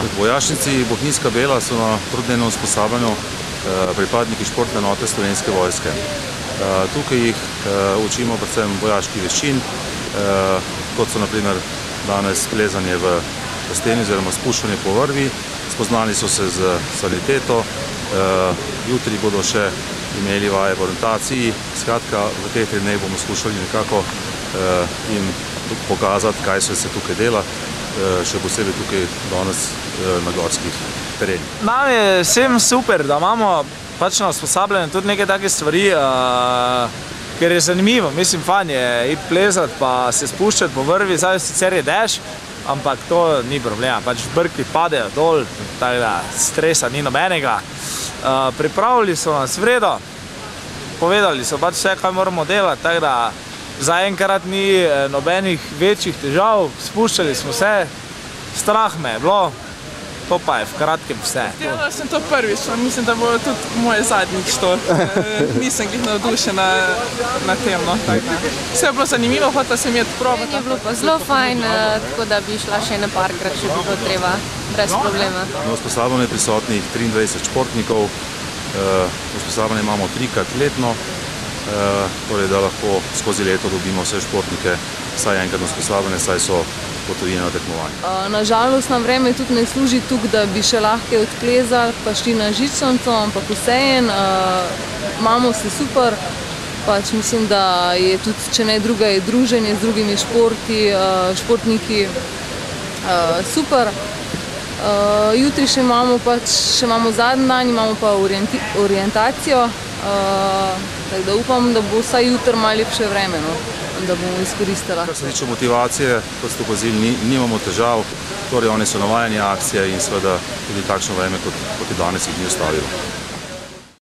V vojašnici Bohinjska Bela so na trudnevnem usposabljanju pripadniki športne enote Slovenske vojske. Tukaj jih učimo predvsem vojaških veščin, kot so naprimer danes plezanje v steni oziroma spuščanje po vrvi. Spoznali so se z saniteto, jutri bodo še imeli vaje v orientaciji. Skratka, v teh 3 dneh bomo skušali nekako jim pokazati, kaj se tukaj dela, še posebej tukaj danes na gorskih terenih. Nam je vsem super, da imamo pač na usposabljanju tudi nekaj takih stvari, ker je zanimivo. Mislim, fajn je iti plezati pa se spuščati po vrvi, zdaj sicer je dež, ampak to ni problema, pač brki padejo dol, tako da stresa ni nobenega. Pripravili so nas v redu, povedali so pač vse, kaj moramo delati, tako da zaenkrat ni nobenih večjih težav, spuščali smo se, strah me je bilo, to pa je v kratkem vse. Delala sem to prvič, mislim, da bo tudi moj zadnjič to. Nisem glih navdušena na tem. Vse je bilo zanimivo, hotela sem iti probati. Meni je bilo pa zelo fajn, tako da bi šla še parkrat, če bi bilo treba, brez problema. Na usposabljanju je prisotnih 23 športnikov, usposabljanje imamo 3-krat letno, torej da lahko skozi leto dobimo vse športnike, vsaj enkrat na usposabljanje, saj so potovljene na tekmovanje. Nažalost nam vreme tudi ne služi tukaj, da bi še lahko odplezali, pa šli na žičnico, ampak vseeno, imamo se super, pač mislim, da je tudi, če ne druga, je druženje z drugimi športniki super. Jutri še imamo zadnji dan, imamo pa orientacijo, tako da upam, da bo vsaj jutri malo lepše vreme, da bomo izkoristila. Kar se tiče motivacije, kot ste opazili, nimamo težav, torej oni so navajeni akcije in seveda tudi takšno vreme, kot je danes, jih ni ustavilo.